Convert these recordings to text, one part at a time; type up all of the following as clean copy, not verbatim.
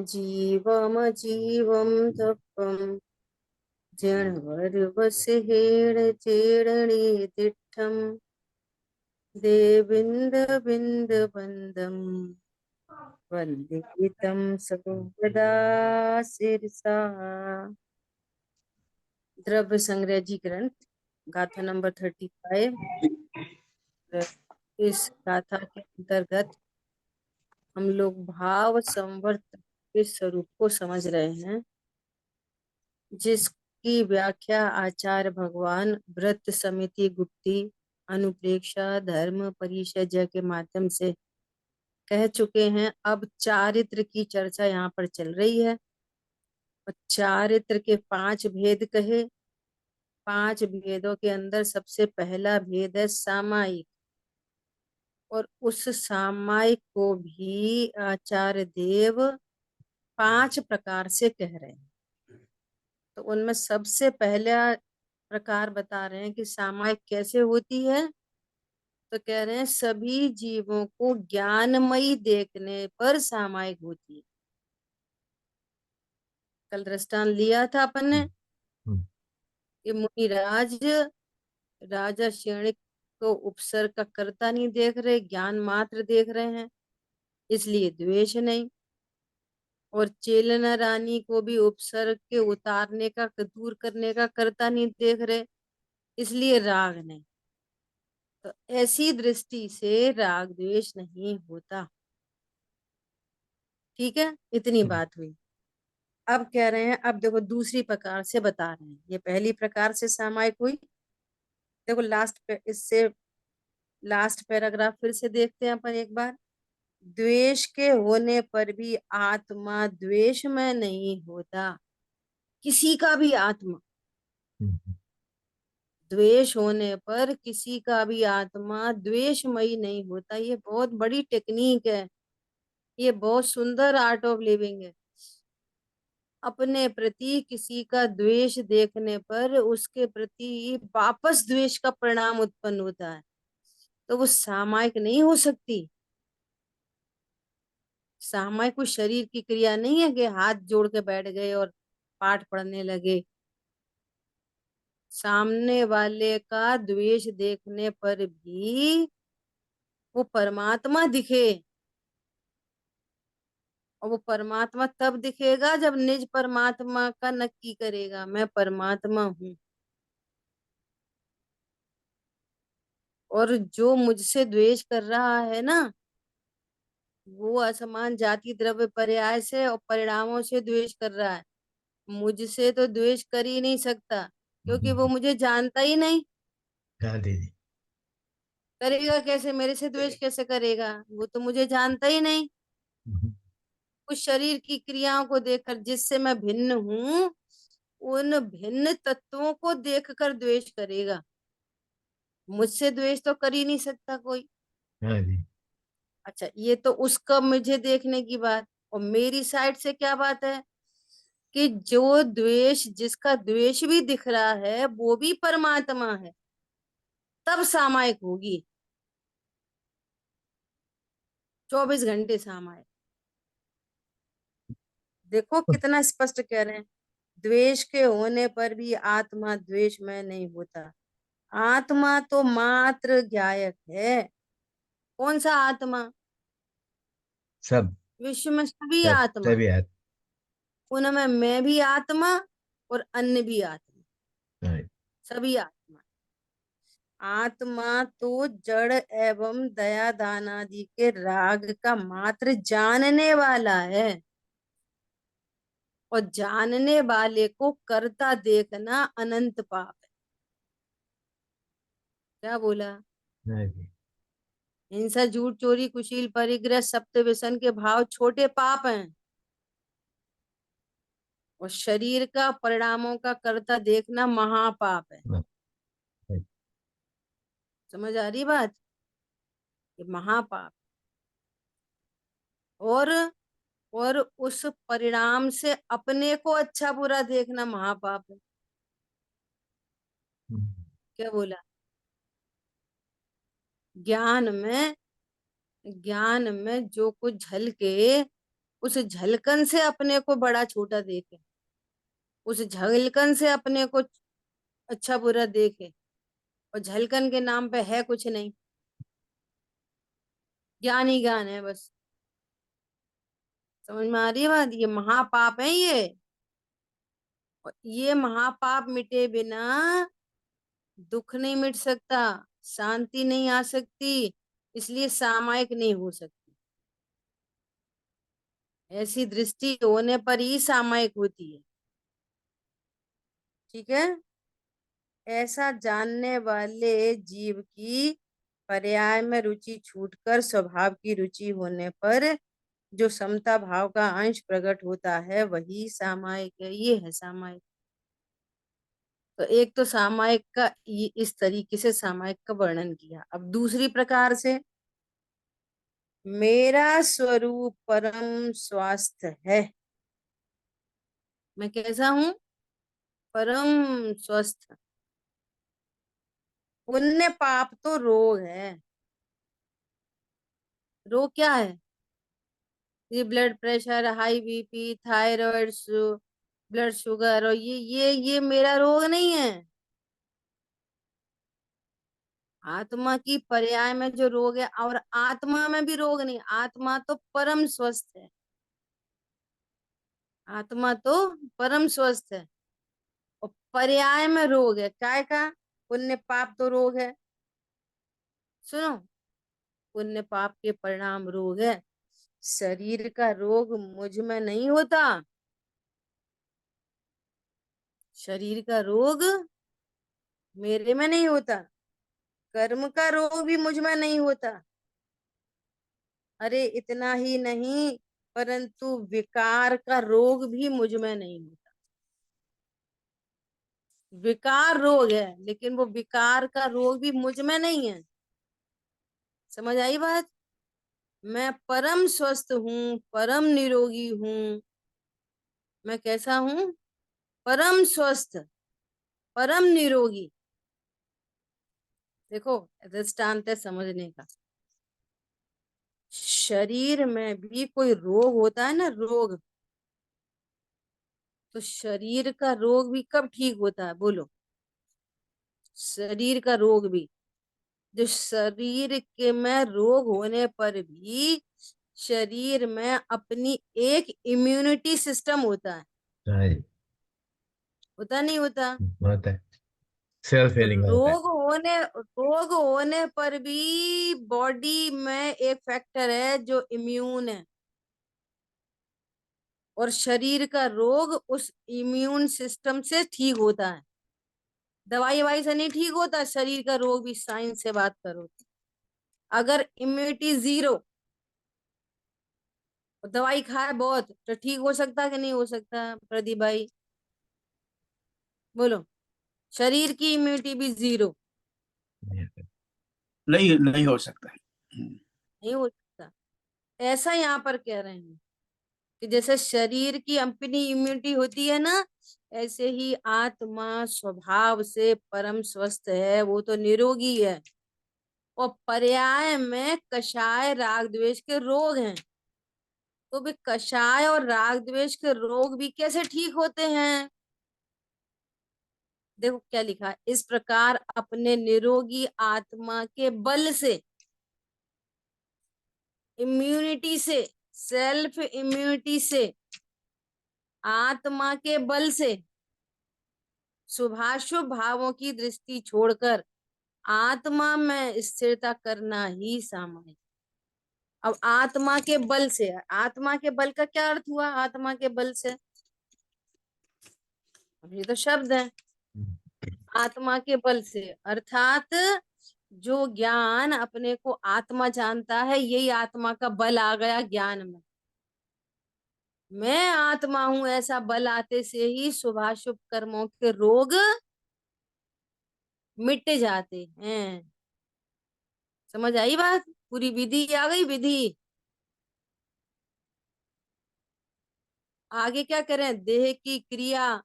जीवमजीवं तप्तं जणवर्वसहेण चेडणे तिष्ठं देविन्दबिन्दबन्दं वन्दे तं सर्वदा शिरसा। द्रव्य संग्रह जी ग्रंथ गाथा नंबर 35। इस गाथा के अंतर्गत हम लोग भाव संवर्त के स्वरूप को समझ रहे हैं, जिसकी व्याख्या आचार्य भगवान व्रत समिति गुप्ती अनुप्रेक्षा धर्म परिचर्या के माध्यम से कह चुके हैं। अब चारित्र की चर्चा यहाँ पर चल रही है और चारित्र के 5 भेद कहे। 5 भेदों के अंदर सबसे पहला भेद है सामायिक, और उस सामायिक को भी आचार्य देव 5 प्रकार से कह रहे हैं। तो उनमें सबसे पहला प्रकार बता रहे हैं कि सामायिक कैसे होती है। तो कह रहे हैं सभी जीवों को ज्ञानमयी देखने पर सामायिक होती है। कल दृष्टांत लिया था अपन ने कि मुनिराज राजा श्रेणिक को उपसर्ग का कर्ता नहीं देख रहे, ज्ञान मात्र देख रहे हैं, इसलिए द्वेष नहीं। और चेलना रानी को भी उपसर्ग के उतारने का दूर करने का कर्ता नहीं देख रहे, इसलिए राग नहीं। तो ऐसी दृष्टि से राग द्वेष नहीं होता। ठीक है, इतनी बात हुई। अब कह रहे हैं, अब देखो दूसरी प्रकार से बता रहे हैं। ये पहली प्रकार से सामायिक हुई। देखो इससे लास्ट पैराग्राफ फिर से देखते हैं अपन एक बार। द्वेष के होने पर भी आत्मा द्वेष में नहीं होता, किसी का भी आत्मा। द्वेष होने पर किसी का भी आत्मा द्वेषमयी नहीं होता। ये बहुत बड़ी टेक्निक है, ये बहुत सुंदर आर्ट ऑफ लिविंग है। अपने प्रति किसी का द्वेष देखने पर उसके प्रति वापस द्वेष का परिणाम उत्पन्न होता है, तो वो सामायिक नहीं हो सकती। सामायिक कोई शरीर की क्रिया नहीं है कि हाथ जोड़ के बैठ गए और पाठ पढ़ने लगे। सामने वाले का द्वेष देखने पर भी वो परमात्मा दिखे, और वो परमात्मा तब दिखेगा जब निज परमात्मा का नक्की करेगा, मैं परमात्मा हूँ। और जो मुझसे द्वेष कर रहा है ना, वो असमान जाति द्रव्य पर्याय से और परिणामों से द्वेष कर रहा है। मुझसे तो द्वेष कर ही नहीं सकता, क्योंकि वो मुझे जानता ही नहीं। हाँ दीदी। करेगा कैसे, मेरे से द्वेष कैसे करेगा, वो तो मुझे जानता ही नहीं। उस शरीर की क्रियाओं को देखकर जिससे मैं भिन्न हूं, उन भिन्न तत्वों को देखकर द्वेष करेगा। मुझसे द्वेष तो कर ही नहीं सकता कोई। हाँ जी। अच्छा, ये तो उसका मुझे देखने की बात। और मेरी साइड से क्या बात है कि जो द्वेष, जिसका द्वेष भी दिख रहा है वो भी परमात्मा है, तब सामायिक होगी। 24 घंटे सामायिक। देखो कितना स्पष्ट कह रहे हैं। द्वेष के होने पर भी आत्मा द्वेष में नहीं होता। आत्मा तो मात्र ज्ञायक है। कौन सा आत्मा? सब विश्व में सभी सब आत्मा, सभी आते। उनमें मैं भी आत्मा और अन्य भी आत्मा, हाँ। सभी आत्मा। आत्मा तो जड़ एवं दया दान आदि के राग का मात्र जानने वाला है, और जानने वाले को करता देखना अनंत पाप है। क्या बोला? हाँ जी। हिंसा झूठ चोरी कुशील परिग्रह सप्त व्यसन के भाव छोटे पाप हैं, और शरीर का परिणामों का करता देखना महापाप है। हाँ, हाँ, समझ आ रही बात? ये महापाप। और और उस परिणाम से अपने को अच्छा बुरा देखना महापाप है। क्या बोला? ज्ञान में जो कुछ झलके, उस झलकन से अपने को बड़ा छोटा देखे, उस झलकन से अपने को अच्छा बुरा देखे, और झलकन के नाम पे है कुछ नहीं, ज्ञान ही ज्ञान है बस। समझ में आ रही है बात? ये महापाप है ये, और ये महापाप मिटे बिना दुख नहीं मिट सकता, शांति नहीं आ सकती, इसलिए सामायिक नहीं हो सकती। ऐसी दृष्टि होने पर ही सामायिक होती है। ठीक है। ऐसा जानने वाले जीव की पर्याय में रुचि छूटकर स्वभाव की रुचि होने पर जो समता भाव का अंश प्रकट होता है वही सामायिक है। ये है सामायिक। तो एक तो सामायिक का इस तरीके से सामायिक का वर्णन किया। अब दूसरी प्रकार से, मेरा स्वरूप परम स्वास्थ्य है। मैं कैसा हूं? परम स्वस्थ। पुण्य पाप तो रोग है। रोग क्या है? ये blood pressure, high BP, thyroid, blood sugar, और ये मेरा रोग नहीं है। आत्मा की पर्याय में जो रोग है, और आत्मा में भी रोग नहीं, आत्मा तो परम स्वस्थ है। आत्मा तो परम स्वस्थ है, और पर्याय में रोग है। काय का? पुण्य पाप तो रोग है। सुनो, पुण्य पाप के परिणाम रोग है। शरीर का रोग मुझ में नहीं होता। शरीर का रोग मेरे में नहीं होता। कर्म का रोग भी मुझ में नहीं होता। अरे इतना ही नहीं, परंतु विकार का रोग भी मुझ में नहीं होता। विकार रोग है, लेकिन वो विकार का रोग भी मुझ में नहीं है। समझ आई बात? मैं परम स्वस्थ हूँ, परम निरोगी हूँ। मैं कैसा हूँ? परम स्वस्थ, परम निरोगी। देखो, दृष्टांत है समझने का। शरीर में भी कोई रोग होता है ना, रोग। तो शरीर का रोग भी कब ठीक होता है बोलो? शरीर का रोग भी, जो शरीर के में रोग होने पर भी शरीर में अपनी एक इम्यूनिटी सिस्टम होता है। हाँ जी। होता नहीं होता? होता है। सेल्फ हीलिंग होता है। रोग होने पर भी बॉडी में एक फैक्टर है जो इम्यून है, और शरीर का रोग उस इम्यून सिस्टम से ठीक होता है। दवाई ववाई से नहीं ठीक होता शरीर का रोग भी। साइंस से बात करो, अगर इम्यूनिटी जीरो, दवाई खाए बहुत, तो ठीक हो सकता कि नहीं हो सकता प्रदीप भाई? बोलो। शरीर की इम्यूनिटी भी जीरो, नहीं नहीं हो सकता है। नहीं हो सकता। ऐसा यहाँ पर कह रहे हैं कि जैसे शरीर की अपनी इम्यूनिटी होती है ना, ऐसे ही आत्मा स्वभाव से परम स्वस्थ है, वो तो निरोगी है। और पर्याय में कषाय राग द्वेष के रोग हैं। तो भी कषाय और राग द्वेष के रोग भी कैसे ठीक होते हैं? देखो क्या लिखा है, इस प्रकार अपने निरोगी आत्मा के बल से, इम्यूनिटी से, सेल्फ इम्यूनिटी से, आत्मा के बल से शुभाशुभ भावों की दृष्टि छोड़कर आत्मा में स्थिरता करना ही सामान्य। अब आत्मा के बल से, आत्मा के बल का क्या अर्थ हुआ? आत्मा के बल से, अब ये तो शब्द है। आत्मा के बल से अर्थात जो ज्ञान अपने को आत्मा जानता है, यही आत्मा का बल आ गया ज्ञान में। मैं आत्मा हूं ऐसा बल आते से ही शुभाशुभ कर्मों के रोग मिट जाते हैं। समझ आई बात? पूरी विधि आ गई, विधि। आगे क्या करें? देह की क्रिया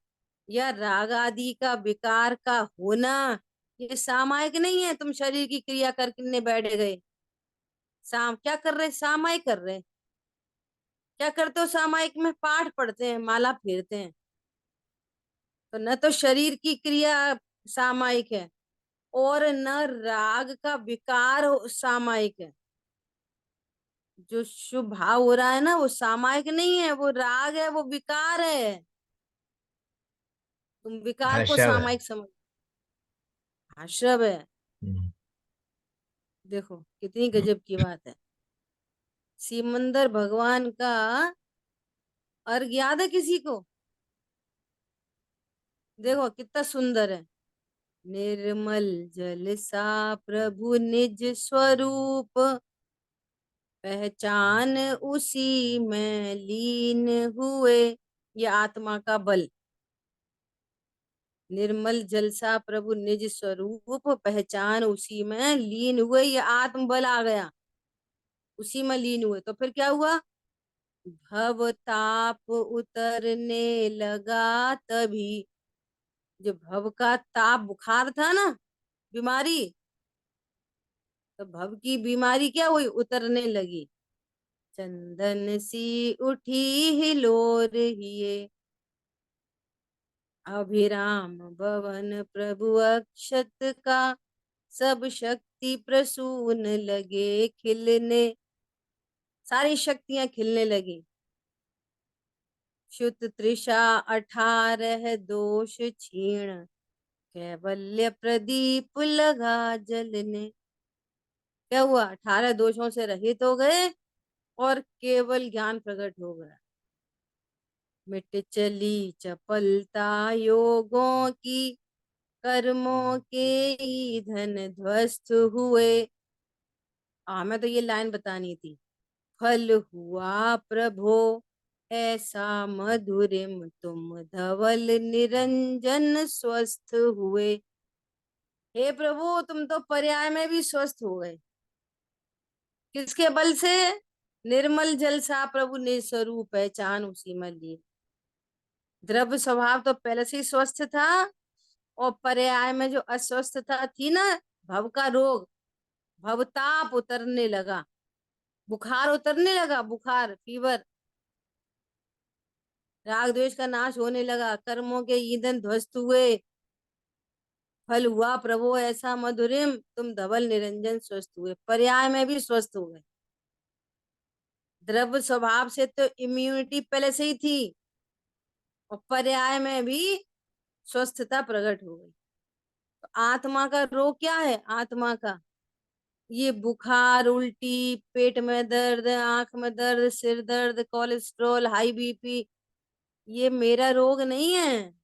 या राग आदि का विकार का होना ये सामायिक नहीं है तुम शरीर की क्रिया करने बैठ गए। क्या कर रहे, सामायिक कर रहे। क्या करते हो सामायिक में, पाठ पढ़ते हैं, माला फेरते हैं। तो न तो शरीर की क्रिया सामायिक है, और न राग का विकार सामायिक है। जो शुभ भाव हो रहा है ना, वो सामायिक नहीं है, वो राग है, वो विकार है। तुम विकार को हर्षव है। सामायिक समझ। आश्रव है। हम्म। देखो कितनी गजब की बात है। सिमंदर भगवान का अर्घ याद है किसी को? देखो कितना सुंदर है। निर्मल जल सा प्रभु निज स्वरूप, पहचान उसी में लीन हुए। ये आत्मा का बल। निर्मल जल सा प्रभु निज स्वरूप, पहचान उसी में लीन हुए। ये आत्म बल आ गया, उसी में लीन हुए। तो फिर क्या हुआ? भव ताप उतरने लगा तभी। जो भव का ताप, बुखार था ना, बीमारी, तो भव की बीमारी क्या हुई, उतरने लगी। चंदन सी उठी हिलोर हिये, अभिराम भवन प्रभु अक्षत का, सब शक्ति प्रसून लगे खिलने। सारी शक्तियां खिलने लगी। शुत तृषा 18 दोष क्षीण, कैवल्य प्रदीप लगा जलने। क्या हुआ? 18 दोषों से रहित हो गए, और केवल ज्ञान प्रकट हो गया। मिट चली चपलता योगों की, कर्मों के ईंधन ध्वस्त हुए। हमें तो ये लाइन बतानी थी। फल हुआ प्रभो ऐसा मधुरिम, तुम धवल निरंजन स्वस्थ हुए। हे प्रभु, तुम तो पर्याय में भी स्वस्थ हो गए। किसके बल से? निर्मल जल सा प्रभु निस्वरूप पहचान उसी में लिए। द्रव्य स्वभाव तो पहले से ही स्वस्थ था, और पर्याय में जो अस्वस्थता थी ना, भव का रोग, भवताप उतरने लगा, बुखार उतरने लगा, बुखार, फीवर। राग द्वेष का नाश होने लगा, कर्मों के ईंधन ध्वस्त हुए। फल हुआ प्रभु ऐसा मधुरिम, तुम धवल निरंजन स्वस्थ हुए। पर्याय में भी स्वस्थ हो गए। द्रव्य स्वभाव से तो इम्यूनिटी पहले से ही थी, और पर्याय में भी स्वस्थता प्रकट हो गई। तो आत्मा का रोग क्या है? आत्मा का ये बुखार, उल्टी, पेट में दर्द, आंख में दर्द, सिर दर्द, कोलेस्ट्रॉल, हाई बीपी, ये मेरा रोग नहीं है।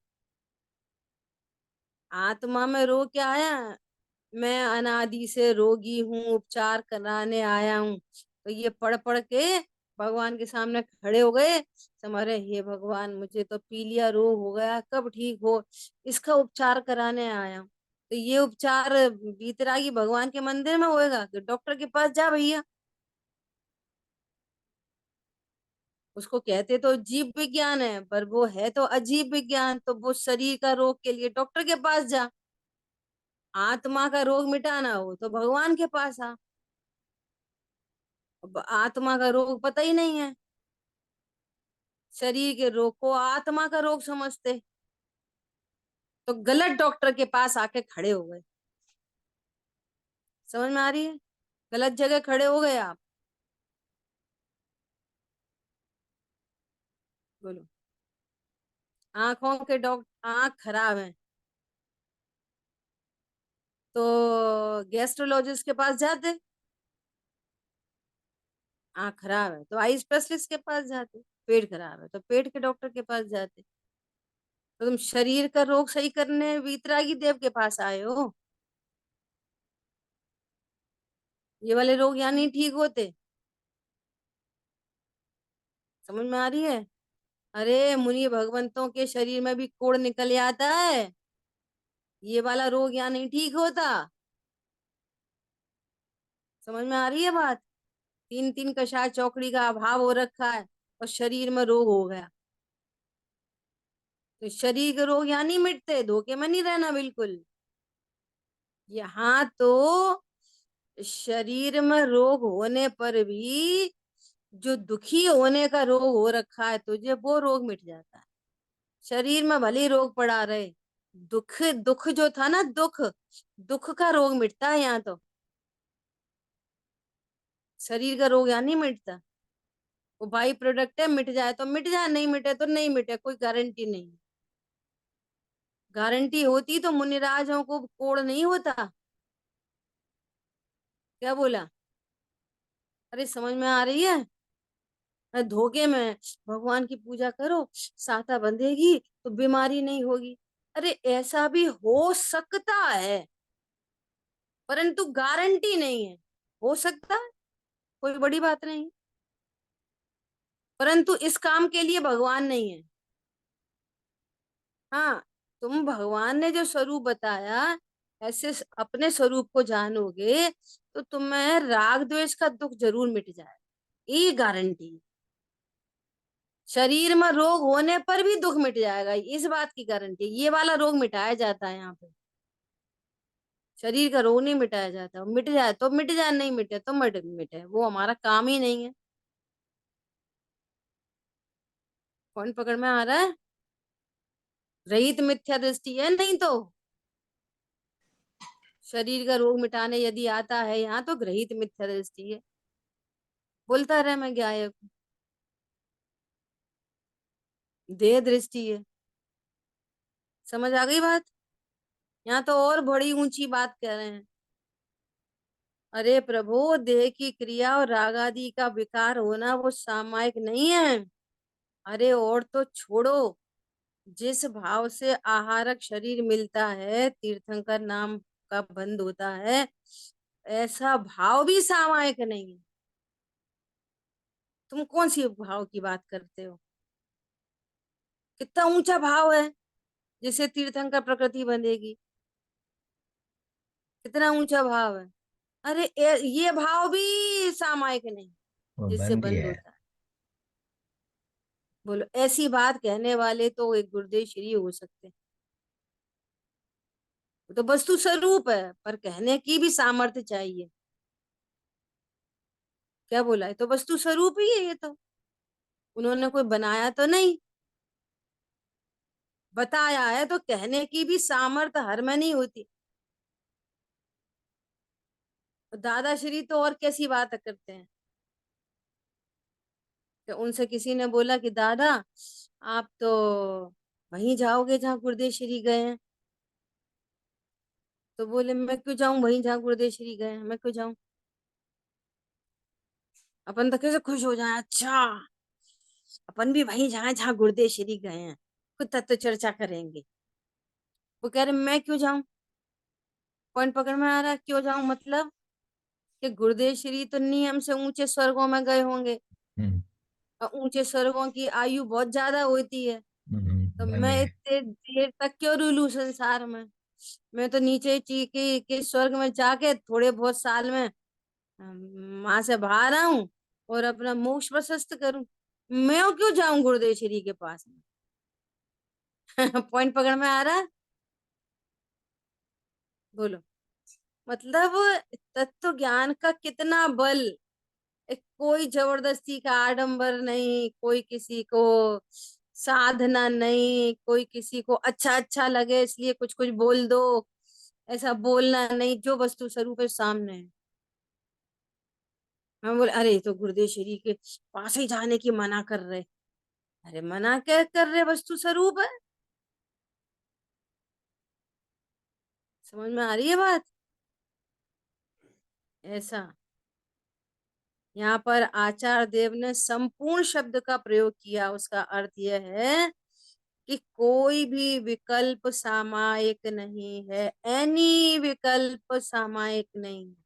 आत्मा में रोग क्या है? मैं अनादि से रोगी हूँ, उपचार कराने आया हूँ। तो ये पढ़ पढ़ के भगवान के सामने खड़े हो गए, समझे, हे भगवान मुझे तो पीलिया रोग हो गया, कब ठीक हो, इसका उपचार कराने आया हूँ। तो ये उपचार बीतरागी भगवान के मंदिर में होएगा कि डॉक्टर के पास जा भैया? उसको कहते तो जीव विज्ञान है, पर वो है तो अजीब विज्ञान। तो वो शरीर का रोग के लिए डॉक्टर के पास जा, आत्मा का रोग मिटाना हो तो भगवान के पास आ। अब आत्मा का रोग पता ही नहीं है, शरीर के रोग को आत्मा का रोग समझते, तो गलत डॉक्टर के पास आके खड़े हो गए। समझ में आ रही है? गलत जगह खड़े हो गए आप। बोलो। आंखों के डॉक्टर, आंख खराब है तो गैस्ट्रोलॉजिस्ट के पास जाते। आंख खराब है तो आई स्पेशलिस्ट के पास जाते। पेट खराब है तो पेट के डॉक्टर के पास जाते। तो तुम शरीर का रोग सही करने वीतरागी देव के पास आए हो। ये वाले रोग यहाँ नहीं ठीक होते। समझ में आ रही है? अरे मुनि भगवंतों के शरीर में भी कोड़ निकल आता है, ये वाला रोग यहाँ नहीं ठीक होता। समझ में आ रही है बात? तीन तीन कषाय चौकड़ी का अभाव हो रखा है, और शरीर में रोग हो गया। तो शरीर के रोग यहाँ नहीं मिटते, धोखे में नहीं रहना बिल्कुल। यहाँ तो शरीर में रोग होने पर भी जो दुखी होने का रोग हो रखा है तुझे, वो रोग मिट जाता है। शरीर में भले ही रोग पड़ा रहे, दुख दुख जो था ना, दुख दुख का रोग मिटता है यहाँ तो। शरीर का रोग यहाँ नहीं मिटता। वो बाई प्रोडक्ट है, मिट जाए तो मिट जाए, नहीं मिटे तो नहीं मिटे, कोई गारंटी नहीं। गारंटी होती तो मुनिराजों को कोड़ नहीं होता। क्या बोला? अरे समझ में आ रही है? धोखे में भगवान की पूजा करो, साता बंधेगी तो बीमारी नहीं होगी। अरे ऐसा भी हो सकता है, परंतु गारंटी नहीं है। हो सकता है, कोई बड़ी बात नहीं, परंतु इस काम के लिए भगवान नहीं है। हाँ, तुम भगवान ने जो स्वरूप बताया, ऐसे अपने स्वरूप को जानोगे तो तुम्हें राग द्वेष का दुख जरूर मिट जाए, ये गारंटी। शरीर में रोग होने पर भी दुख मिट जाएगा, इस बात की गारंटी। ये वाला रोग मिटाया जाता है यहाँ पे। शरीर का रोग नहीं मिटाया जाता, मिट जाए तो मिट जाए, नहीं मिटे तो मट मिटे, वो हमारा काम ही नहीं है। कौन पकड़ में आ रहा है? रहित मिथ्या दृष्टि है नहीं तो। शरीर का रोग मिटाने यदि आता है यहाँ तो ग्रहित मिथ्या दृष्टि है। बोलता रहे मैं गायक हूँ। देह दृष्टि है। समझ आ गई बात? यहाँ तो और बड़ी ऊंची बात कह रहे हैं। अरे प्रभु, देह की क्रिया और राग आदि का विकार होना वो सामायिक नहीं है। अरे और तो छोड़ो, जिस भाव से आहारक शरीर मिलता है, तीर्थंकर नाम का बंद होता है, ऐसा भाव भी सामायिक नहीं है। तुम कौन सी भाव की बात करते हो? कितना ऊंचा भाव है जिससे तीर्थंकर प्रकृति बंधेगी। कितना ऊंचा भाव है। अरे ये भाव भी सामायिक नहीं, वो जिससे बंदी बंद है। होता है। बोलो, ऐसी बात कहने वाले तो एक गुरुदेव श्री हो सकते हैं। वो तो वस्तु स्वरूप है, पर कहने की भी सामर्थ्य चाहिए। क्या बोला है? तो वस्तु स्वरूप ही है ये तो। उन्होंने कोई बनाया तो नहीं, बताया है, तो कहने की भी सामर्थ्य हर में नहीं होती। दादा श्री तो और कैसी बात करते हैं कि उनसे किसी ने बोला कि दादा, आप तो वहीं जाओगे जहाँ गुरुदेव श्री गए हैं। तो बोले मैं क्यों जाऊं वहीं जहाँ गुरुदेव श्री गए हैं, मैं क्यों जाऊं? अपन तो कैसे खुश हो जाए, अच्छा अपन भी वहीं जाए जहाँ गुरुदेव श्री गए हैं, कुछ तत्व चर्चा करेंगे। वो कह रहे मैं क्यों जाऊं? पॉइंट पकड़ में आ रहा है? क्यों जाऊं मतलब कि गुरुदेव श्री तो नियम से ऊंचे स्वर्गों में गए होंगे, हम्म। और ऊंचे स्वर्गों की आयु बहुत ज्यादा होती है। तो बंदी मैं है। इतने देर तक क्यों रूलू संसार में? मैं तो नीचे के स्वर्ग में जाके थोड़े बहुत साल में वहां से बाहर आऊं और अपना मोक्ष प्रशस्त करूं। मैं क्यों जाऊं गुरुदेव श्री के पास में? पॉइंट पकड़ में आ रहा है? बोलो। मतलब तत्व ज्ञान का कितना बल। कोई जबरदस्ती का आडंबर नहीं, कोई किसी को साधना नहीं, कोई किसी को अच्छा अच्छा लगे इसलिए कुछ कुछ बोल दो, ऐसा बोलना नहीं। जो वस्तु स्वरूप है सामने है। हम बोले अरे ये तो गुरुदेव श्री के पास ही जाने की मना कर रहे। अरे मना क्या कर रहे, वस्तु स्वरूप है। समझ में आ रही है बात? ऐसा यहाँ पर आचार्य देव ने संपूर्ण शब्द का प्रयोग किया, उसका अर्थ यह है कि कोई भी विकल्प सामायिक नहीं है। एनी विकल्प सामायिक नहीं है।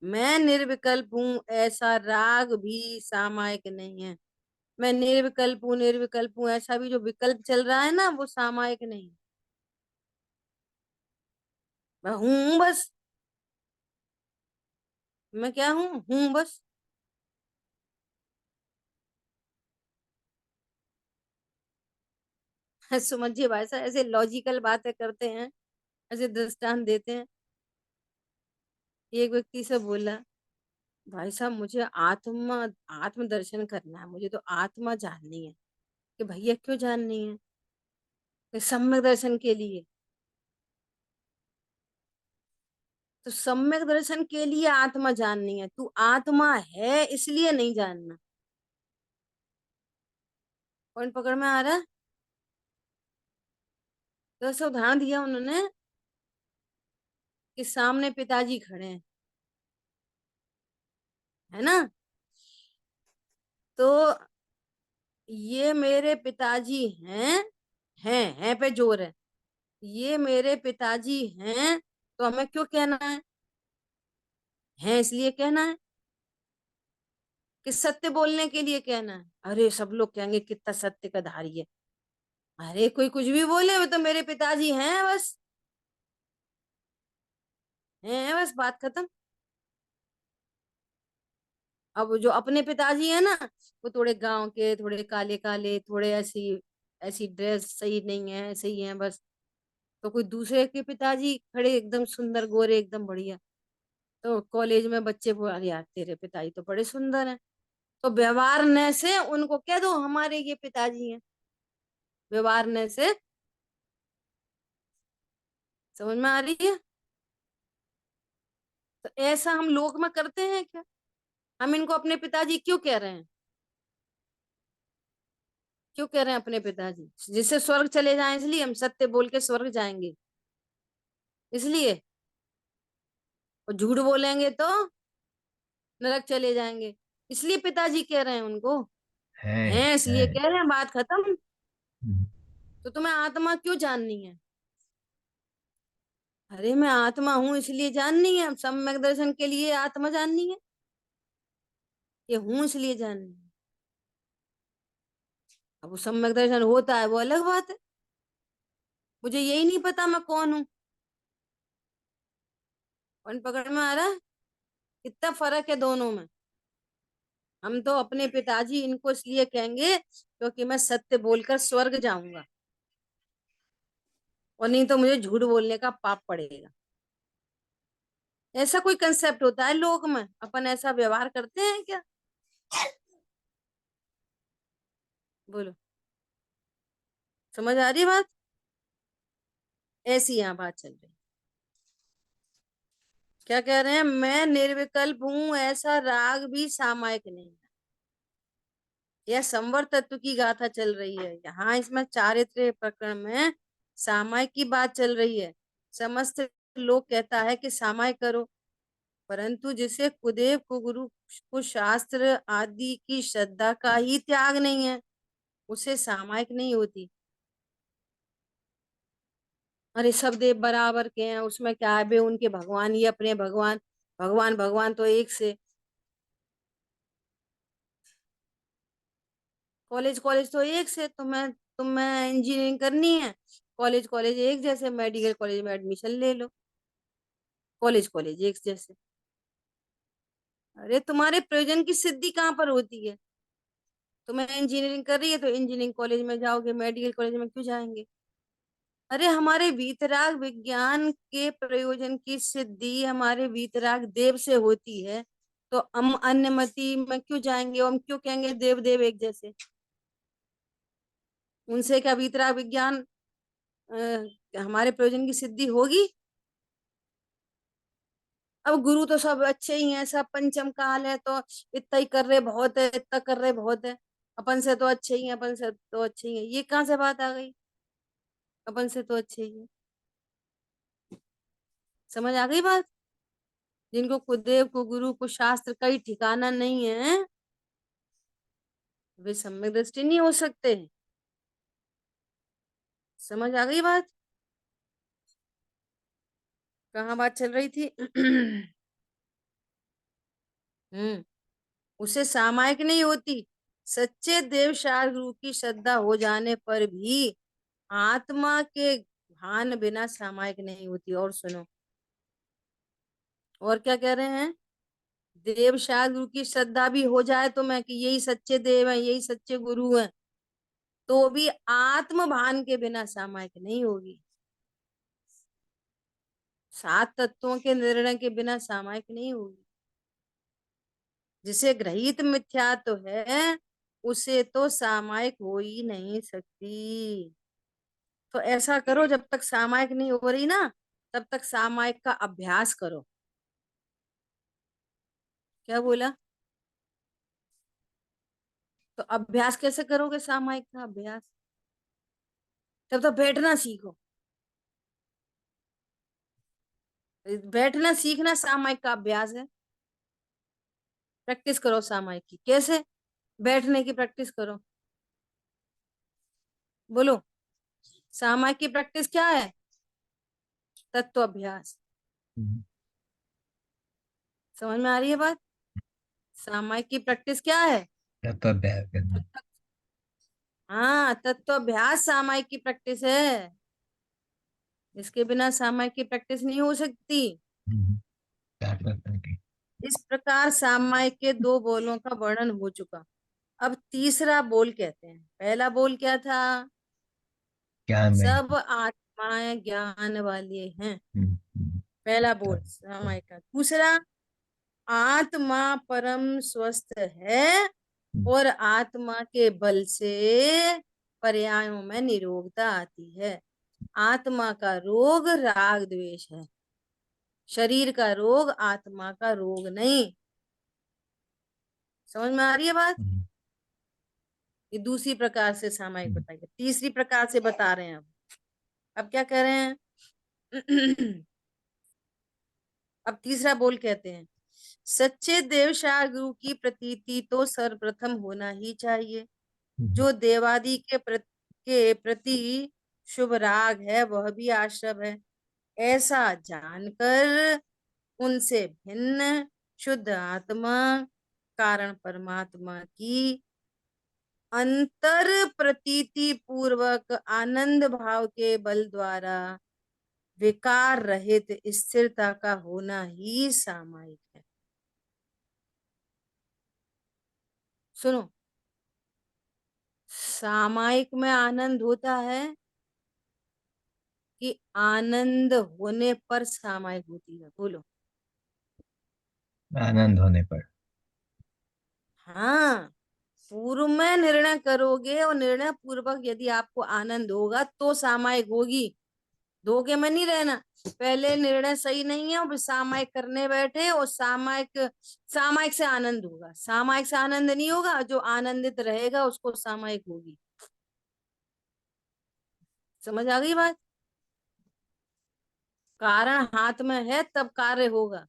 मैं निर्विकल्प हूं, ऐसा राग भी सामायिक नहीं है। मैं निर्विकल्प हूं, निर्विकल्प हूं, ऐसा भी जो विकल्प चल रहा है ना, वो सामायिक नहीं। मैं हूं बस। मैं क्या हूं बस। समझिए भाई साहब, ऐसे लॉजिकल बातें करते हैं। ऐसे दृष्टांत देते हैं। एक व्यक्ति से बोला, भाई साहब मुझे आत्म दर्शन करना है, मुझे तो आत्मा जाननी है। कि भैया क्यों जाननी है? कि सम्यक दर्शन के लिए। तो सम्यक दर्शन के लिए आत्मा जाननी है, तू आत्मा है इसलिए नहीं जानना। पॉइंट पकड़ में आ रहा है? तो ऐसा उदाहरण दिया उन्होंने कि सामने पिताजी खड़े हैं, है ना? तो ये मेरे पिताजी हैं पे जोर है। ये मेरे पिताजी हैं, तो हमें क्यों कहना है इसलिए कहना है कि सत्य बोलने के लिए कहना है। अरे सब लोग कहेंगे कितना सत्य का धारी है। अरे कोई कुछ भी बोले, वो तो मेरे पिताजी हैं बस, हैं बस, बात खत्म। अब जो अपने पिताजी है ना, वो थोड़े गांव के, थोड़े काले काले, थोड़े ऐसी ऐसी ड्रेस सही नहीं है, सही है बस। तो कोई दूसरे के पिताजी खड़े एकदम सुंदर गोरे एकदम बढ़िया, तो कॉलेज में बच्चे बोल, अरे यार तेरे पिताजी तो बड़े सुंदर हैं। तो व्यवहार ने से उनको कह दो हमारे ये पिताजी हैं। व्यवहार ने से, समझ में आ रही है? तो ऐसा हम लोक में करते हैं क्या? हम इनको अपने पिताजी क्यों कह रहे हैं? क्यों कह रहे हैं अपने पिताजी? जिससे स्वर्ग चले जाएं इसलिए हम सत्य बोल के स्वर्ग जाएंगे इसलिए। और झूठ बोलेंगे तो नरक चले जाएंगे इसलिए पिताजी कह रहे हैं उनको। हैं इसलिए है। कह रहे हैं, बात खत्म। हम्म। तो तुम्हें आत्मा क्यों जाननी है? अरे मैं आत्मा हूं इसलिए जाननी है, सम्यक दर्शन के लिए आत्मा जाननी है, ये हूं इसलिए जाननी है। अब वो सम्यक दर्शन होता है वो अलग बात है, मुझे यही नहीं पता मैं कौन हूँ। कौन पकड़ में आ रहा है? कितना फर्क है दोनों में। हम तो अपने पिताजी इनको इसलिए कहेंगे क्योंकि मैं सत्य बोलकर स्वर्ग जाऊंगा, और नहीं तो मुझे झूठ बोलने का पाप पड़ेगा। ऐसा कोई कंसेप्ट होता है लोक में? अपन ऐसा व्यवहार करते हैं क्या? बोलो, समझ आ रही है बात? ऐसी यहाँ बात चल रही। क्या कह रहे हैं? मैं निर्विकल्प हूं ऐसा राग भी सामायिक नहीं है। यह संवर तत्व की गाथा चल रही है यहाँ, इसमें चारित्र्य प्रकरण में सामायिक की बात चल रही है। समस्त लोग कहता है कि सामायिक करो, परंतु जिसे कुदेव कुगुरु कुशास्त्र आदि की श्रद्धा का ही त्याग नहीं है, उसे सामायिक नहीं होती। अरे सब देव बराबर के हैं, उसमें क्या है बे, उनके भगवान ही अपने भगवान, भगवान भगवान तो एक से। कॉलेज कॉलेज तो एक से, तुम्हें इंजीनियरिंग करनी है, कॉलेज कॉलेज एक जैसे, मेडिकल कॉलेज में एडमिशन ले लो, कॉलेज कॉलेज एक जैसे। अरे तुम्हारे प्रयोजन की सिद्धि कहाँ पर होती है? तुम्हें इंजीनियरिंग कर रही है तो इंजीनियरिंग कॉलेज में जाओगे, मेडिकल कॉलेज में क्यों जाएंगे? अरे हमारे वीतराग विज्ञान के प्रयोजन की सिद्धि हमारे वीतराग देव से होती है, तो हम अन्यमति में क्यों जाएंगे? और हम क्यों कहेंगे देव देव एक जैसे? उनसे क्या वीतराग विज्ञान हमारे प्रयोजन की सिद्धि होगी? अब गुरु तो सब अच्छे ही हैं, सब पंचम काल है तो इतना ही कर रहे बहुत है, इतना कर रहे बहुत है, अपन से तो अच्छे ही हैं, अपन से तो अच्छे ही हैं, ये कहाँ से बात आ गई? अपन से तो अच्छे ही हैं। समझ आ गई बात? जिनको कुदेव को गुरु को शास्त्र का ही ठिकाना नहीं है, वे सम्यक दृष्टि नहीं हो सकते। समझ आ गई बात? कहाँ बात चल रही थी? हम्म। उसे सामायिक नहीं होती। सच्चे देव शार गुरु की श्रद्धा हो जाने पर भी आत्मा के भान बिना सामायिक नहीं होती। और सुनो, और क्या कह रहे हैं? देव शार गुरु की श्रद्धा भी हो जाए तो मैं कि यही सच्चे देव हैं, यही सच्चे गुरु हैं, तो भी आत्म भान के बिना सामायिक नहीं होगी। सात तत्वों के निर्णय के बिना सामायिक नहीं होगी। जिसे ग्रहित मिथ्या तो है, उसे तो सामायिक हो ही नहीं सकती। तो ऐसा करो, जब तक सामायिक नहीं हो रही ना, तब तक सामायिक का अभ्यास करो। क्या बोला? तो अभ्यास कैसे करोगे सामायिक का अभ्यास? तब तो बैठना सीखो। बैठना सीखना सामायिक का अभ्यास है। प्रैक्टिस करो सामायिक की। कैसे? बैठने की प्रैक्टिस करो। बोलो, सामायिक की प्रैक्टिस क्या है? तत्व अभ्यास। हम्म, समझ में आ रही है बात? सामायिक की प्रैक्टिस क्या है? तत्व अभ्यास करना। हाँ, तत्व अभ्यास सामायिक की प्रैक्टिस है। इसके बिना सामायिक की प्रैक्टिस नहीं हो सकती। हम्म, ताकत करके। इस प्रकार सामायिक के दो बोलों का वर्णन हो चुका। अब तीसरा बोल कहते हैं। पहला बोल क्या था? ज्ञान में। सब आत्माएं ज्ञान वाली हैं। हम्म, पहला बोल तब- तब- सामायिक का। दूसरा, आत्मा परम स्वस्थ है हम्म, और आत्मा के बल से पर्यायों में निरोगता आती है। आत्मा का रोग राग द्वेष है। शरीर का रोग आत्मा का रोग नहीं। समझ में आ रही है बात? हम्म, ये दूसरी प्रकार से सामायिक हम्म, बताइए। तीसरी प्रकार से बता रहे हैं अब क्या कह रहे हैं? अब तीसरा बोल कहते हैं, सच्चे देवशाह गुरु की प्रतीति तो सर्वप्रथम होना ही चाहिए। हम्म, जो देवादि के प्रति शुभ राग है वह भी आश्रव है। ऐसा जानकर उनसे भिन्न शुद्ध आत्मा कारण परमात्मा की अंतर प्रतीति पूर्वक आनंद भाव के बल द्वारा विकार रहित स्थिरता का होना ही सामायिक है। सुनो, सामायिक में आनंद होता है कि आनंद होने पर सामायिक होती है? बोलो। आनंद होने पर। हाँ, पूर्व में निर्णय करोगे और निर्णय पूर्वक यदि आपको आनंद होगा तो सामायिक होगी। धोखे में नहीं रहना। पहले निर्णय सही नहीं है और सामायिक करने बैठे और सामायिक सामायिक से आनंद होगा। सामायिक से आनंद नहीं होगा। जो आनंदित रहेगा उसको सामायिक होगी। समझ आ गई बात? कारण हाथ में है तब कार्य होगा।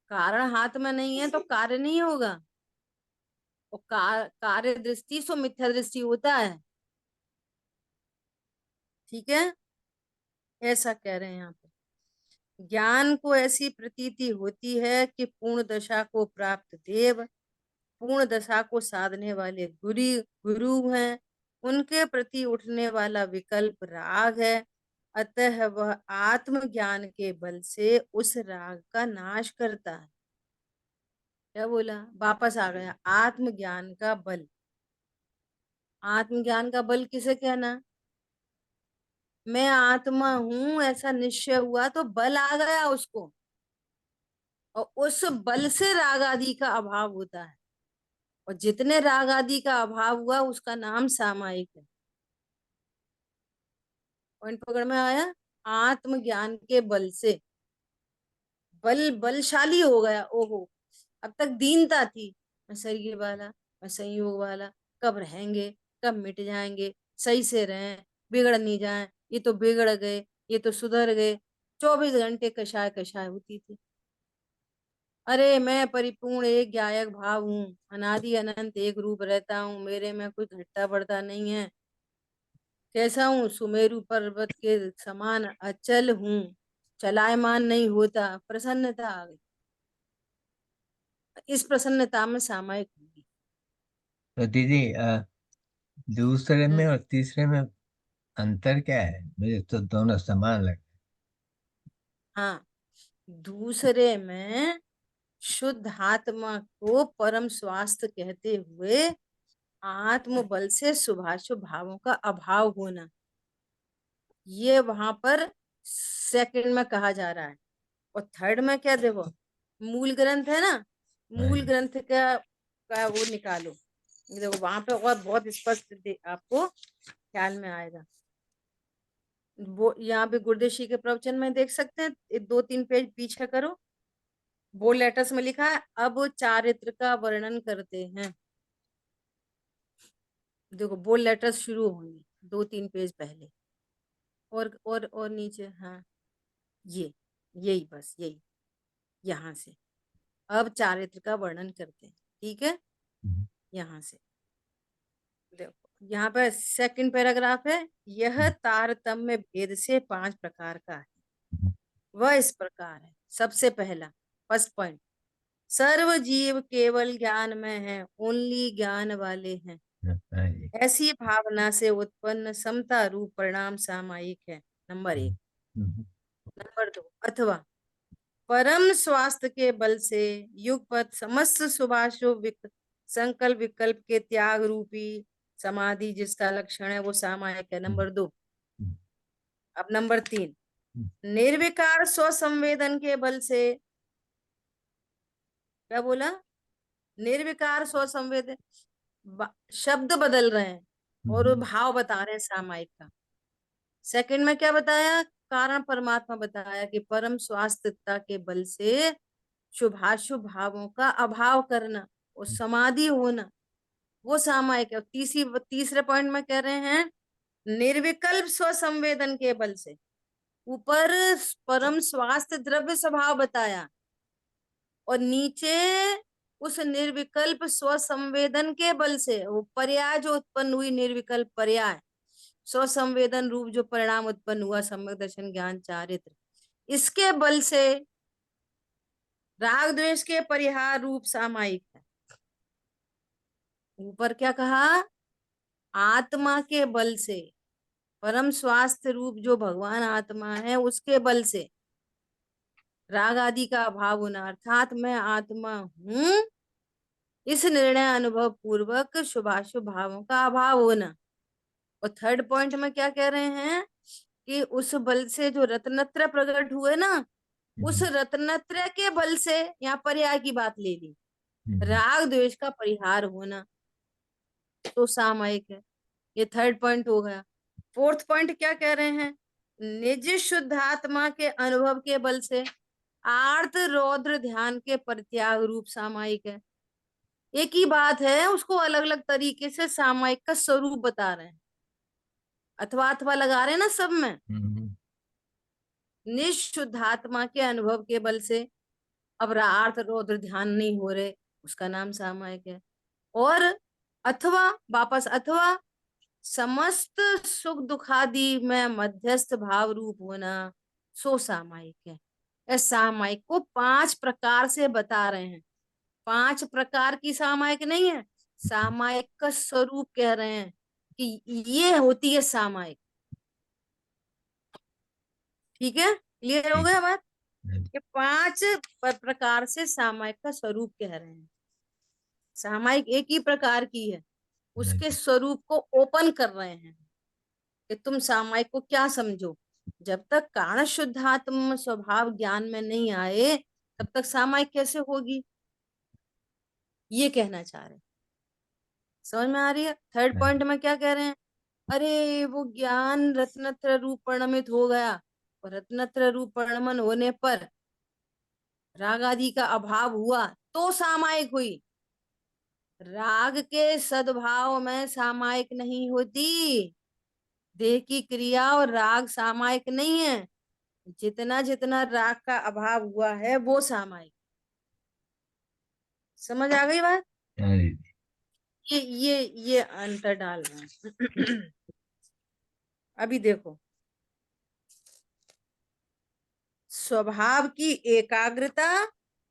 कारण हाथ में नहीं है तो कार्य नहीं होगा। और कार्य दृष्टि सो मिथ्या दृष्टि होता है। ठीक है, ऐसा कह रहे हैं यहाँ पे। ज्ञान को ऐसी प्रतीति होती है कि पूर्ण दशा को प्राप्त देव पूर्ण दशा को साधने वाले गुरु हैं। उनके प्रति उठने वाला विकल्प राग है। अतः वह आत्मज्ञान के बल से उस राग का नाश करता है। क्या बोला? वापस आ गया। आत्मज्ञान का बल। आत्मज्ञान का बल किसे कहना? मैं आत्मा हूं ऐसा निश्चय हुआ तो बल आ गया उसको। और उस बल से राग आदि का अभाव होता है। और जितने राग आदि का अभाव हुआ उसका नाम सामायिक है। पॉइंट पकड़ में आया? आत्मज्ञान के बल से बल बलशाली हो गया। ओहो, अब तक दीनता थी। मैं शरीर वाला, मैं संयोग वाला, कब रहेंगे, कब मिट जाएंगे, सही से रहें, बिगड़ नहीं जाए। ये तो बिगड़ गए, ये तो सुधर गए। 24 घंटे कषाय कषाय होती थी। अरे मैं परिपूर्ण एक गायक भाव हूँ, अनादि अनंत एक रूप रहता हूँ, मेरे में कोई घटता बढ़ता नहीं है। कैसा हूँ? सुमेरु पर्वत के समान अचल हूँ, चलायमान नहीं होता। प्रसन्नता आ गई। इस प्रसन्नता में सामायिक होगी। तो दीदी, दूसरे में हम्म, और तीसरे में अंतर क्या है? मुझे तो दोनों समान लगे। हाँ, दूसरे में शुद्ध आत्मा को परम स्वास्थ्य कहते हुए आत्म बल से शुभाशुभ भावों का अभाव होना, ये वहां पर सेकंड में कहा जा रहा है। और थर्ड में क्या, देखो मूल ग्रंथ है ना, हाँ मूल जी। ग्रंथ का वो निकालो। देखो वहां पे और बहुत स्पष्ट आपको ख्याल में आएगा। वो यहाँ पे गुरदेशी के प्रवचन में देख सकते हैं, 2-3 पेज पीछे करो, बोल्ड लेटर्स में लिखा है, अब चारित्र का वर्णन करते हैं। देखो बोल्ड लेटर्स शुरू होंगे 2-3 पेज पहले, और नीचे, हाँ ये, यही बस यही, यहाँ से अब चारित्र का वर्णन करते हैं, ठीक है। हम्म, यहाँ से देखो, यहाँ पे सेकंड पैराग्राफ है, यह तारतम्य भेद से 5 प्रकार का है। हम्म, वह इस प्रकार है। सबसे पहला, फर्स्ट पॉइंट, सर्व जीव केवल ज्ञान में है, ओनली ज्ञान वाले हैं, हाँ जी। ऐसी भावना से उत्पन्न समता रूप परिणाम सामायिक है। नंबर हम्म, एक। हम्म, नंबर दो, अथवा परम स्वास्थ्य के बल से युगपत समस्त शुभाशुभ संकल्प विकल्प के त्याग रूपी समाधि जिसका लक्षण है वो सामायिक है। हम्म, नंबर दो। हम्म, अब नंबर तीन, हम्म, निर्विकार स्वसंवेदन के बल से, क्या बोला, निर्विकार स्वसंवेदन, शब्द बदल रहे हैं और वो हम्म, भाव बता रहे हैं सामायिक का। सेकंड में क्या बताया, कारण परमात्मा बताया कि परम स्वास्थ्यता के बल से शुभाशुभ भावों का अभाव करना और समाधि होना, वो सामायिक है। तीसरे पॉइंट में कह रहे हैं, निर्विकल्प स्वसंवेदन के बल से, ऊपर परम स्वास्थ्य द्रव्य स्वभाव बताया, और नीचे उस निर्विकल्प स्वसंवेदन के बल से वो पर्याय जो उत्पन्न हुई, निर्विकल्प पर्याय स्वसंवेदन रूप जो परिणाम उत्पन्न हुआ, सम्यक दर्शन ज्ञान चारित्र, इसके बल से राग द्वेष के परिहार रूप सामायिक है। ऊपर क्या कहा, आत्मा के बल से, परम स्वास्थ्य रूप जो भगवान आत्मा है उसके बल से राग आदि का अभाव होना, अर्थात मैं आत्मा हूं, इस निर्णय अनुभव पूर्वक शुभाशुभ भावों का अभाव होना। और थर्ड पॉइंट में क्या कह रहे हैं कि उस बल से जो रत्नत्र प्रकट हुए ना, उस हम्म, रत्नत्र के बल से, यहाँ पर्याय की बात ले ली, हम्म, राग द्वेष का परिहार होना, तो सामायिक है। ये थर्ड पॉइंट हो गया। फोर्थ पॉइंट क्या कह रहे हैं, निज शुद्धात्मा के अनुभव के बल से आर्त रौद्र ध्यान के परित्याग रूप सामायिक है। एक ही बात है, उसको अलग अलग तरीके से सामायिक का स्वरूप बता रहे हैं, अथवा अथवा लगा रहे हैं ना सब में। हम्म, निशुद्धात्मा के अनुभव के बल से अब आर्त रौद्र ध्यान नहीं हो रहे, उसका नाम सामायिक है। और अथवा, वापस अथवा समस्त सुख दुखादि में मध्यस्थ भाव रूप होना, सो सामायिक है। इस सामायिक को 5 प्रकार से बता रहे हैं। 5 प्रकार की सामायिक नहीं है, सामायिक का स्वरूप कह रहे हैं कि ये होती है सामायिक। ठीक है, क्लियर हो ठीक गया बात। है। ये 5 प्रकार से सामायिक का स्वरूप कह रहे हैं। सामायिक एक ही प्रकार की है, हाँ उसके जी। स्वरूप को ओपन कर रहे हैं कि तुम सामायिक को क्या समझो। जब तक कारण शुद्धात्म स्वभाव ज्ञान में नहीं आए, तब तक सामायिक कैसे होगी, ये कहना चाह रहे हैं। समझ में आ रही है। थर्ड हाँ पॉइंट जी। में क्या कह रहे हैं, अरे वो ज्ञान रत्नत्र रूप परिणमित हो गया, और रत्नत्र रूप परिणमन होने पर राग आदि का अभाव हुआ, तो सामायिक हुई। राग के सद्भाव में सामायिक नहीं होती, देह की क्रिया और राग सामायिक नहीं है। जितना जितना राग का अभाव हुआ है वो सामायिक। समझ आ गई बात। हाँ जी। ये अंतर डाल रहे हैं। अभी देखो, स्वभाव की एकाग्रता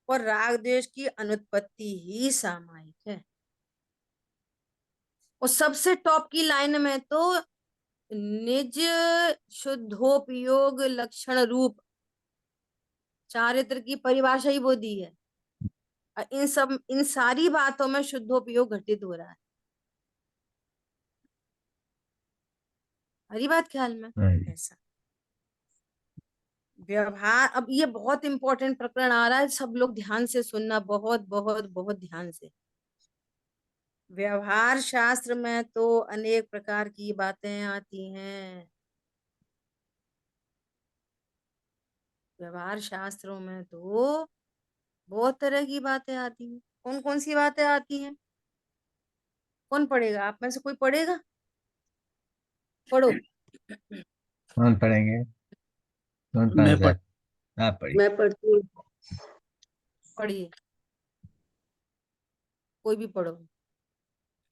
और राग द्वेष की अनुत्पत्ति ही सामायिक है। और सबसे टॉप की लाइन में तो निज शुद्धोपयोग लक्षण रूप चारित्र की परिभाषा ही वो दी है। और इन सारी बातों में शुद्धोपयोग घटित हो रहा है। हरी बात ख्याल में, हाँ जी। ऐसा। व्यवहार, अब ये बहुत इंपॉर्टेंट प्रकरण आ रहा है, सब लोग ध्यान से सुनना, बहुत बहुत बहुत ध्यान से। व्यवहार शास्त्र में तो अनेक प्रकार की बातें आती हैं। व्यवहार शास्त्रों में तो बहुत तरह की बातें आती हैं। कौन कौन सी बातें आती हैं? कौन पढ़ेगा? आप में से कोई पढ़ेगा? पढ़ो। कौन पढ़ेंगे? कौन पढ़ना मैं पढ़ चाहते? आप पढ़िए। मैं पढ़ती हूँ। पढ़िए, कोई भी पढ़ो।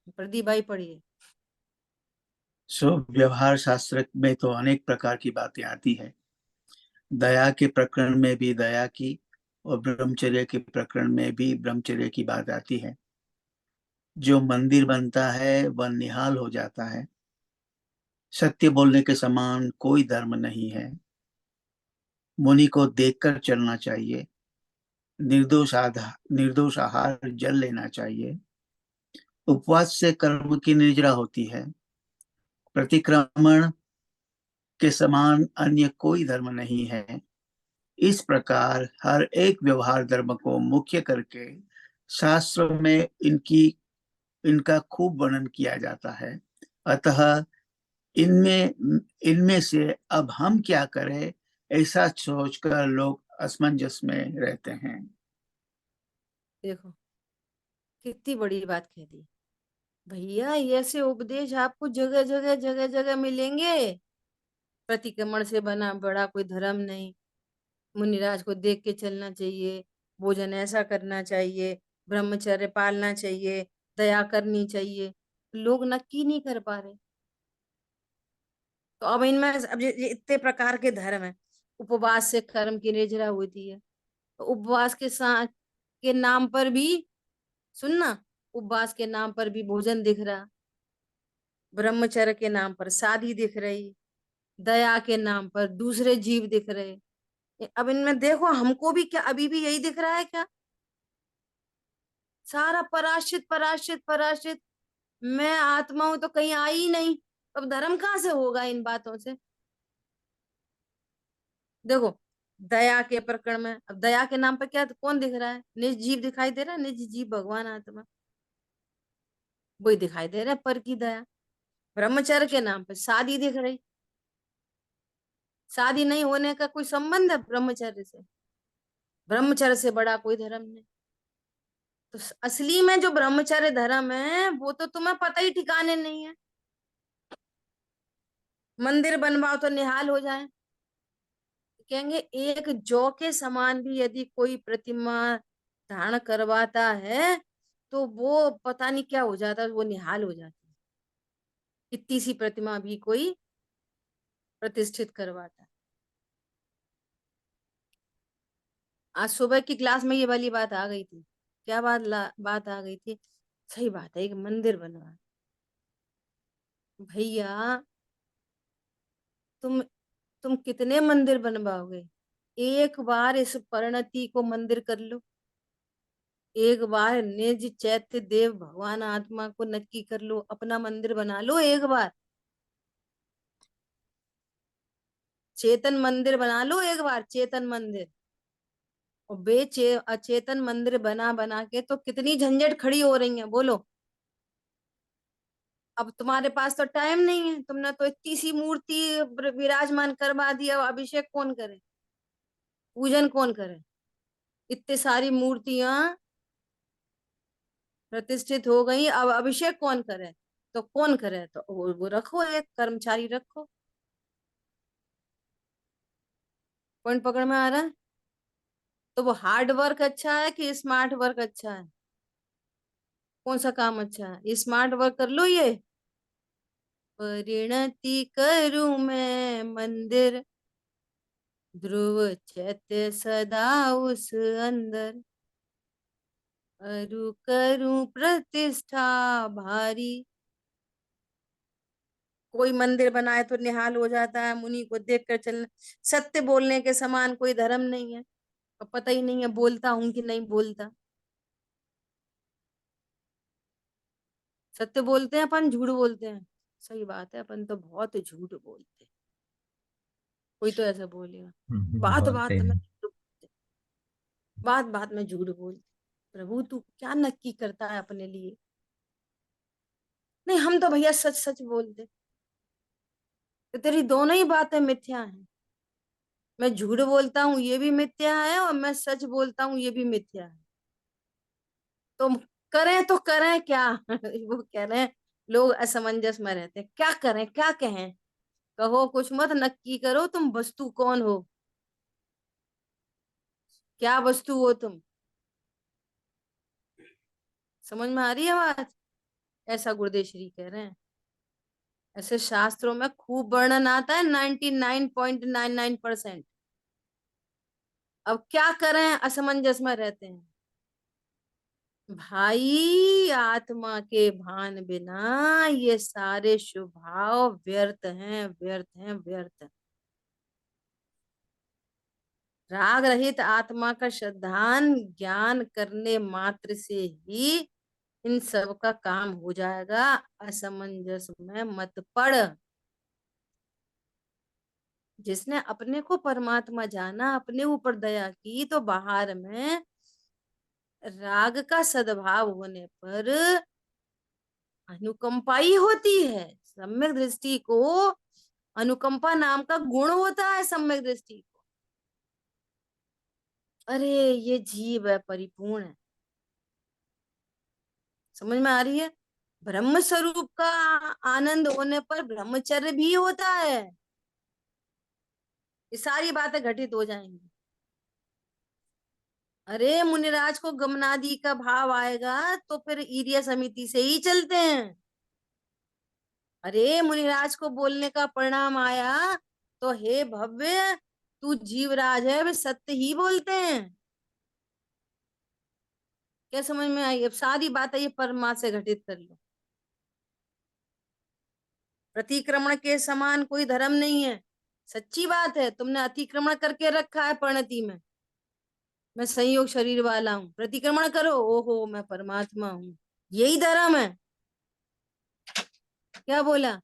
प्रदीप भाई पढ़िए। व्यवहार शास्त्र में तो अनेक प्रकार की बातें आती है। दया के प्रकरण में भी दया की, और ब्रह्मचर्य के प्रकरण में भी ब्रह्मचर्य की बात आती है। जो मंदिर बनता है वह निहाल हो जाता है। सत्य बोलने के समान कोई धर्म नहीं है। मुनि को देखकर चलना चाहिए। निर्दोष आहार जल लेना चाहिए। उपवास से कर्म की निर्जरा होती है। प्रतिक्रमण के समान अन्य कोई धर्म नहीं है। इस प्रकार हर एक व्यवहार धर्म को मुख्य करके शास्त्र में इनका खूब वर्णन किया जाता है। अतः इनमें इनमें से अब हम क्या करें, ऐसा सोचकर लोग असमंजस में रहते हैं। देखो कितनी बड़ी बात कह दी भैया। ऐसे उपदेश आपको जगह जगह जगह जगह मिलेंगे। प्रतिक्रमण से बना बड़ा कोई धर्म नहीं। मुनिराज को देख के चलना चाहिए। भोजन ऐसा करना चाहिए। ब्रह्मचर्य पालना चाहिए। दया करनी चाहिए। लोग नक्की नहीं कर पा रहे। तो अब इनमें अब ये इतने प्रकार के धर्म है। उपवास से कर्म की निर्जरा होती है। तो उपवास के साथ के नाम पर भी, सुनना, उपवास के नाम पर भी भोजन दिख रहा। ब्रह्मचर्य के नाम पर शादी दिख रही। दया के नाम पर दूसरे जीव दिख रहे। अब इनमें देखो हमको भी क्या अभी भी यही दिख रहा है क्या? सारा पराश्रित पराश्रित पराश्रित। मैं आत्मा हूं तो कहीं आई ही नहीं। अब धर्म कहाँ से होगा इन बातों से? देखो दया के प्रकरण में, अब दया के नाम पर क्या कौन दिख रहा है? निज जीव दिखाई दे रहा है। निज जीव भगवान आत्मा वही दिखाई दे रहा है, पर की दया। ब्रह्मचर्य के नाम पर शादी दिख रही। शादी नहीं होने का कोई संबंध है ब्रह्मचर्य से? ब्रह्मचर्य से बड़ा कोई धर्म नहीं। तो असली में जो ब्रह्मचर्य धर्म है वो तो तुम्हें पता ही ठिकाने नहीं है। मंदिर बनवाओ तो निहाल हो जाए। कहेंगे एक जौ के समान भी यदि कोई प्रतिमा धारण करवाता है तो वो पता नहीं क्या हो जाता है, वो निहाल हो जाती है। इतनी सी प्रतिमा भी कोई प्रतिष्ठित करवाता है। आज सुबह की क्लास में ये वाली बात आ गई थी। क्या बात आ गई थी? सही बात है, एक मंदिर बनवा। भैया तुम तुम कितने मंदिर बनवाओगे? एक बार इस परिणति को मंदिर कर लो। एक बार निज चैत्य देव भगवान आत्मा को नक्की कर लो, अपना मंदिर बना लो एक बार। चेतन मंदिर बना लो एक बार, चेतन मंदिर। और अचेतन मंदिर बना बना के तो कितनी झंझट खड़ी हो रही है, बोलो। अब तुम्हारे पास तो टाइम नहीं है, तुमने तो इतनी सी मूर्ति विराजमान करवा दिया, अब अभिषेक कौन करे? पूजन कौन करे? इतनी सारी मूर्तियां प्रतिष्ठित हो गई, अब अभिषेक कौन करे? तो कौन करे? तो वो रखो, एक कर्मचारी रखो। पॉइंट पकड़ में आ रहा है? तो वो हार्ड वर्क अच्छा है कि स्मार्ट वर्क अच्छा है? कौन सा काम अच्छा है? ये स्मार्ट वर्क कर लो ये। परिणति करूं मैं मंदिर, ध्रुव चैत्य सदा उस अंदर, अरु करूं प्रतिष्ठा भारी। कोई मंदिर बनाए तो निहाल हो जाता है, मुनि को देख कर चलना। सत्य बोलने के समान कोई धर्म नहीं है। और पता ही नहीं है बोलता हूं कि नहीं बोलता। सत्य बोलते हैं अपन, झूठ बोलते हैं? सही बात है, अपन तो बहुत झूठ बोलते हैं। कोई तो ऐसा बोलेगा, बात बोलते बात में हैं। झूठ बोलते, बात बात में झूठ बोलते। प्रभु तू क्या नक्की करता है अपने लिए? नहीं, हम तो भैया सच सच बोलते। तो तेरी दोनों ही बातें मिथ्या हैं। मैं झूठ बोलता हूँ ये भी मिथ्या है, और मैं सच बोलता हूँ ये भी मिथ्या है। तो करें तो करें क्या? वो कह रहे हैं लोग असमंजस में रहते हैं, क्या करें क्या कहें? कहो कुछ मत, नक्की करो तुम वस्तु कौन हो, क्या वस्तु हो तुम। समझ में आ रही है बात? ऐसा गुरुदेव श्री कह रहे हैं। ऐसे शास्त्रों में खूब वर्णन आता है 99.99%। अब क्या करें, असमंजस में रहते हैं भाई। आत्मा के भान बिना ये सारे स्वभाव व्यर्थ हैं, व्यर्थ हैं, व्यर्थ हैं। राग रहित आत्मा का श्रद्धान ज्ञान करने मात्र से ही इन सब का काम हो जाएगा। असमंजस में मत पड़। जिसने अपने को परमात्मा जाना, अपने ऊपर दया की, तो बाहर में राग का सद्भाव होने पर अनुकंपा ही होती है। सम्यक दृष्टि को अनुकंपा नाम का गुण होता है, सम्यक दृष्टि को। अरे ये जीव है, परिपूर्ण है। समझ में आ रही है? ब्रह्म स्वरूप का आनंद होने पर ब्रह्मचर्य भी होता है। ये सारी बातें घटित हो जाएंगी। अरे मुनिराज को गमनादि का भाव आएगा तो फिर ईर्ष्या समिति से ही चलते हैं। अरे मुनिराज को बोलने का परिणाम आया तो हे भव्य तू जीवराज है, वे सत्य ही बोलते हैं। क्या समझ में आई? अब सारी बातें ये परमा से घटित कर लो। प्रतिक्रमण के समान कोई धर्म नहीं है। सच्ची बात है, तुमने अतिक्रमण करके रखा है परिणति में। मैं संयोग शरीर वाला हूँ, प्रतिक्रमण करो, ओहो मैं परमात्मा हूँ। यही धर्म है। क्या बोला?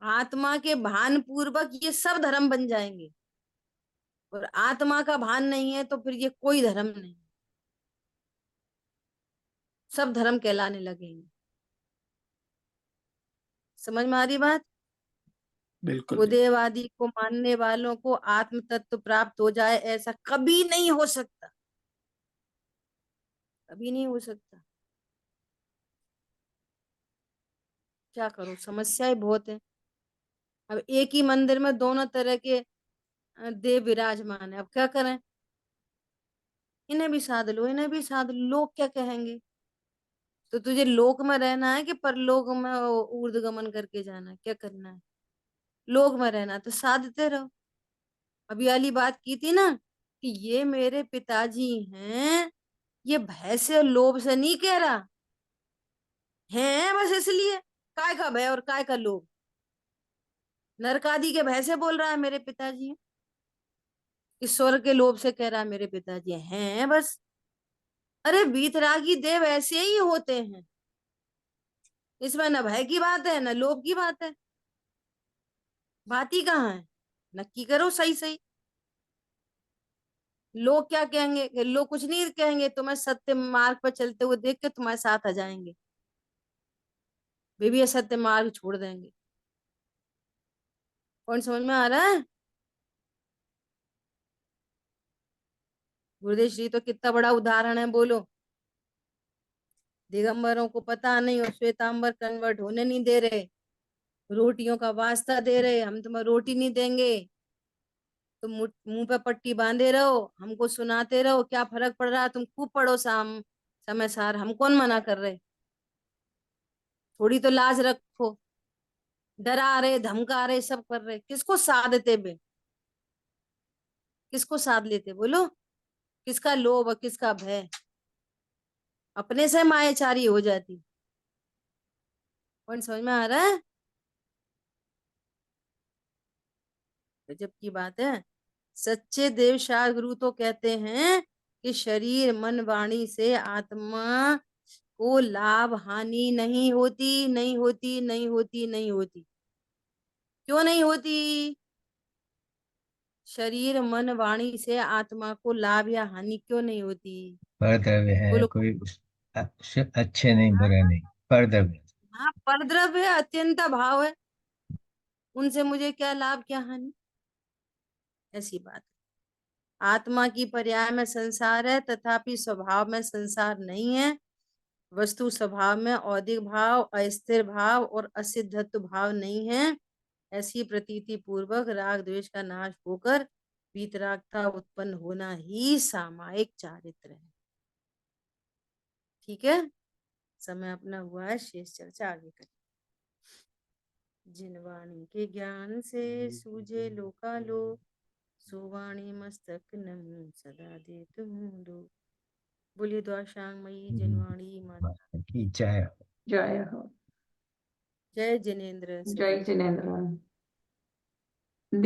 आत्मा के भान पूर्वक ये सब धर्म बन जाएंगे, और आत्मा का भान नहीं है तो फिर ये कोई धर्म नहीं, सब धर्म कहलाने लगेंगे। समझ में आ रही बात? बिल्कुल बिल्कुल। उदयवादी को मानने वालों को आत्म तत्व प्राप्त हो जाए, ऐसा कभी नहीं हो सकता, कभी नहीं हो सकता। क्या करो, समस्याएं बहुत है। अब एक ही मंदिर में दोनों तरह के देव विराजमान है, अब क्या करें? इन्हें भी साध लो, इन्हें भी साध लो, लोग क्या कहेंगे? तो तुझे लोक में रहना है कि परलोक में ऊर्ध्वगमन करके जाना है? क्या करना है? लोक में रहना है तो साधते रहो। अभी वाली बात की थी ना कि ये मेरे पिताजी हैं, ये भय से लोभ से नहीं कह रहा है, बस इसलिए काय का भय और काय का लोभ। नरक आदि के भय से बोल रहा है मेरे पिताजी हैं, ईश्वर के लोभ से कह रहा है मेरे पिताजी हैं बस। अरे वीतरागी देव ऐसे ही होते हैं, इसमें न भय की बात है न लोभ की बात है। बात ही कहाँ है? नक्की करो सही सही। लोग क्या कहेंगे? कि लोग कुछ नहीं कहेंगे, तुम्हें सत्य मार्ग पर चलते हुए देख के तुम्हारे साथ आ जाएंगे, वे भी असत्य मार्ग छोड़ देंगे। कौन समझ में आ रहा है? गुरुदेव श्री तो कितना बड़ा उदाहरण है, बोलो। दिगंबरों को पता नहीं और श्वेतांबर कन्वर्ट होने नहीं दे रहे, रोटियों का वास्ता दे रहे, हम तुम्हें रोटी नहीं देंगे, तुम मुंह पे पट्टी बांधे रहो, हमको सुनाते रहो, क्या फर्क पड़ रहा है, तुम खूब पढ़ो शाम समय सार, हम कौन मना कर रहे? थोड़ी तो लाज रखो। डरा रहे, धमका रहे, सब कर रहे, किसको साधते बे? किसको साध लेते बोलो? किसका लोभ और किसका भय? अपने से मायाचारी हो जाती। कौन समझ में आ रहा है? गजब की बात है। सच्चे देव शास्त्र गुरु तो कहते हैं कि शरीर मन वाणी से आत्मा को लाभ हानि नहीं होती, नहीं होती, नहीं होती, नहीं होती। क्यों नहीं होती? शरीर मन वाणी से आत्मा को लाभ या हानि क्यों नहीं होती? परद्रव्य है, बोलो। कोई अच्छे नहीं, हाँ बुरा नहीं, परद्रव्य। हाँ, परद्रव्य है, अत्यंत भाव है, उनसे मुझे क्या लाभ क्या हानि, ऐसी बात। आत्मा की पर्याय में संसार है, तथापि स्वभाव में संसार नहीं है। वस्तु स्वभाव में औदिक भाव, अस्थिर भाव और असिद्धत्व भाव नहीं है। ऐसी प्रतीति पूर्वक राग द्वेष का नाश होकर वीतरागता उत्पन्न होना ही सामायिक चारित्र है। ठीक है, समय अपना हुआ है, शेष चर्चा आगे करें। जिन वाणी के ज्ञान से सूझे लोकालो, सो वाणी मस्तक नम सदा दे तुम दो। बोलिए द्वाशांगमयी जिनवाणी माता की जय। जय हो। जय जिनेन्द्र। जय जिनेन्द्र।